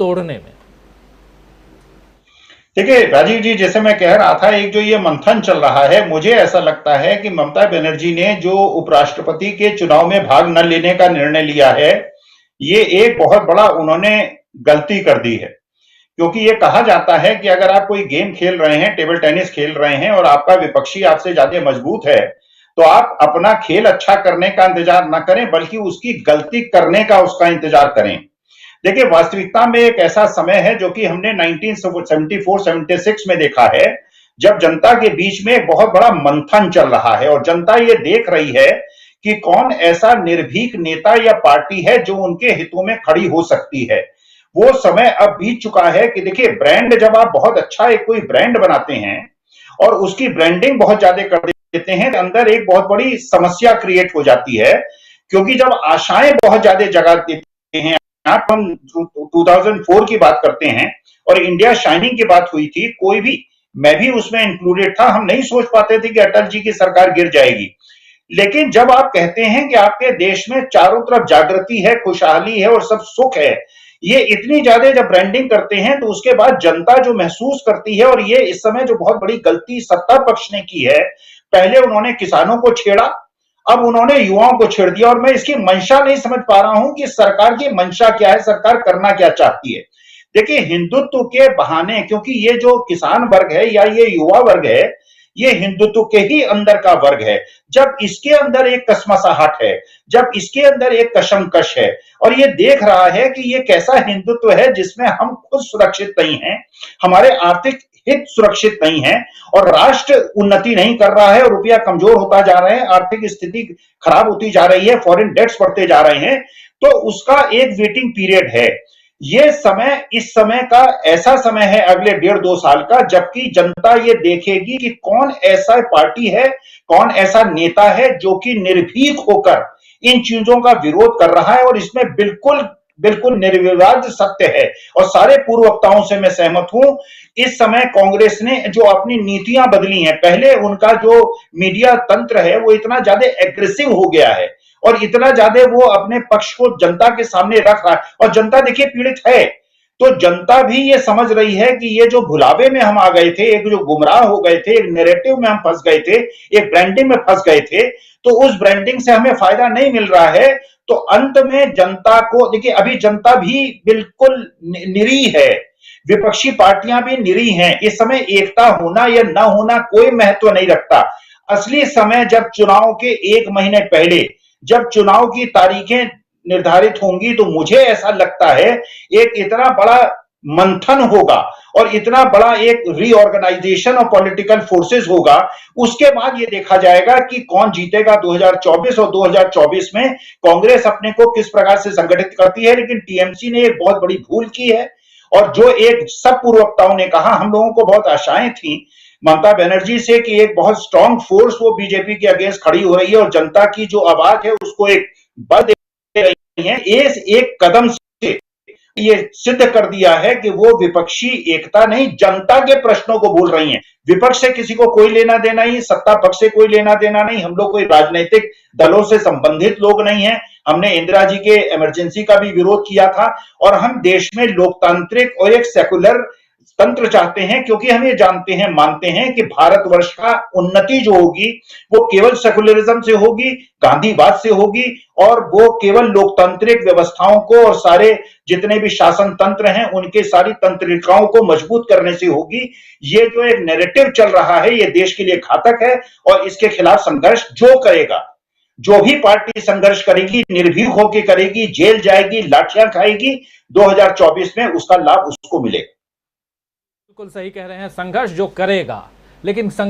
तोड़ने में? देखिए राजीव जी, जैसे मैं कह रहा था, एक जो ये मंथन चल रहा है, मुझे ऐसा लगता है कि ममता बनर्जी ने जो उपराष्ट्रपति के चुनाव में भाग न लेने का निर्णय लिया है, ये एक बहुत बड़ा उन्होंने गलती कर दी है। क्योंकि ये कहा जाता है कि अगर आप कोई गेम खेल रहे हैं, टेबल टेनिस खेल रहे हैं, और आपका विपक्षी आपसे ज्यादा मजबूत है, तो आप अपना खेल अच्छा करने का इंतजार ना करें, बल्कि उसकी गलती करने का उसका इंतजार करें। देखिए, वास्तविकता में एक ऐसा समय है जो कि हमने 1974-76 में देखा है, जब जनता के बीच में एक बहुत बड़ा मंथन चल रहा है और जनता ये देख रही है कि कौन ऐसा निर्भीक नेता या पार्टी है जो उनके हितों में खड़ी हो सकती है। वो समय अब बीत चुका है कि देखिए, ब्रांड जब आप बहुत अच्छा एक कोई ब्रांड बनाते हैं और उसकी ब्रांडिंग बहुत ज्यादा कर देते हैं, अंदर एक बहुत बड़ी समस्या क्रिएट हो जाती है। क्योंकि जब आशाएं बहुत ज्यादा जगा देते हैं, आप हम 2004 की बात करते हैं और इंडिया शाइनिंग की बात हुई थी, कोई भी, मैं भी उसमें इंक्लूडेड था, हम नहीं सोच पाते थे कि अटल जी की सरकार गिर जाएगी। लेकिन जब आप कहते हैं कि आपके देश में चारों तरफ जागृति है, खुशहाली है और सब सुख है, ये इतनी ज्यादा जब ब्रांडिंग करते हैं, तो उसके बाद जनता जो महसूस करती है, और ये इस समय जो बहुत बड़ी गलती सत्ता पक्ष ने की है, पहले उन्होंने किसानों को छेड़ा, अब उन्होंने युवाओं को छेड़ दिया। और मैं इसकी मंशा नहीं समझ पा रहा हूं कि सरकार की मंशा क्या है, सरकार करना क्या चाहती है। देखिए, हिंदुत्व के बहाने, क्योंकि ये जो किसान वर्ग है या ये युवा वर्ग है, ये हिंदुत्व के ही अंदर का वर्ग है। जब इसके अंदर एक कसमसाहट है, जब इसके अंदर एक कशमकश है, और ये देख रहा है कि ये कैसा हिंदुत्व है जिसमें हम खुद सुरक्षित नहीं हैं, हमारे आर्थिक हित सुरक्षित नहीं है, और राष्ट्र उन्नति नहीं कर रहा है, और रुपया कमजोर होता जा रहा है, आर्थिक स्थिति खराब होती जा रही है, फॉरेन डेट्स बढ़ते जा रहे हैं, तो उसका एक वेटिंग पीरियड है। ये समय, इस समय का ऐसा समय है अगले 1.5-2 साल का, जबकि जनता ये देखेगी कि कौन ऐसा पार्टी है, कौन ऐसा नेता है जो कि निर्भीक होकर इन चीजों का विरोध कर रहा है। और इसमें बिल्कुल बिल्कुल निर्विवाद सत्य है, और सारे पूर्व वक्ताओं से मैं सहमत हूं। इस समय कांग्रेस ने जो अपनी नीतियां बदली हैं, पहले उनका जो मीडिया तंत्र है वो इतना ज्यादा एग्रेसिव हो गया है, और इतना ज्यादा वो अपने पक्ष को जनता के सामने रख रहा है, और जनता देखिए पीड़ित है। तो जनता भी ये समझ रही है कि ये जो भुलावे में हम आ गए थे, एक जो गुमराह हो गए थे, एक नैरेटिव में हम फंस गए थे, एक ब्रांडिंग में फंस गए थे, तो उस ब्रांडिंग से हमें फायदा नहीं मिल रहा है। तो अंत में जनता को देखिए, अभी जनता भी बिल्कुल निरीह है, विपक्षी पार्टियां भी निरीह हैं। इस समय एकता होना या न होना कोई महत्व नहीं रखता। असली समय जब चुनाव के 1 महीने पहले, जब चुनाव की तारीखें निर्धारित होंगी, तो मुझे ऐसा लगता है एक इतना बड़ा मंथन होगा और इतना बड़ा एक रीऑर्गेनाइजेशन ऑफ पॉलिटिकल फोर्सेस होगा। उसके बाद ये देखा जाएगा कि कौन जीतेगा 2024, और 2024 में कांग्रेस अपने को किस प्रकार से संगठित करती है। लेकिन टीएमसी ने एक बहुत बड़ी भूल की है, और जो एक सब पूर्व वक्ताओं ने कहा, हम लोगों को बहुत आशाएं थी ममता बनर्जी से कि एक बहुत स्ट्रांग फोर्स वो बीजेपी के अगेंस्ट खड़ी हो रही है, और जनता की जो आवाज है उसको एक बल दे रही है। इस एक कदम से ये सिद्ध कर दिया है कि वो विपक्षी एकता नहीं, जनता के प्रश्नों को भूल रही हैं। विपक्ष से किसी को कोई लेना देना नहीं, सत्ता पक्ष से कोई लेना देना नहीं। हम लोग कोई राजनीतिक दलों से संबंधित लोग नहीं हैं। हमने इंदिरा जी के इमरजेंसी का भी विरोध किया था, और हम देश में लोकतांत्रिक और एक सेकुलर तंत्र चाहते हैं, क्योंकि हम ये जानते हैं, मानते हैं कि भारतवर्ष का उन्नति जो होगी वो केवल सेकुलरिज्म से होगी, गांधीवाद से होगी, और वो केवल लोकतांत्रिक व्यवस्थाओं को और सारे जितने भी शासन तंत्र हैं उनके सारी तंत्रिकाओं को मजबूत करने से होगी। ये जो एक नैरेटिव चल रहा है ये देश के लिए घातक है, और इसके खिलाफ संघर्ष जो करेगा, जो भी पार्टी संघर्ष करेगी, निर्भीक होकर करेगी, जेल जाएगी, लाठियां खाएगी, 2024 में उसका लाभ उसको मिलेगा। बिल्कुल सही कह रहे हैं, संघर्ष जो करेगा, लेकिन संघर्ष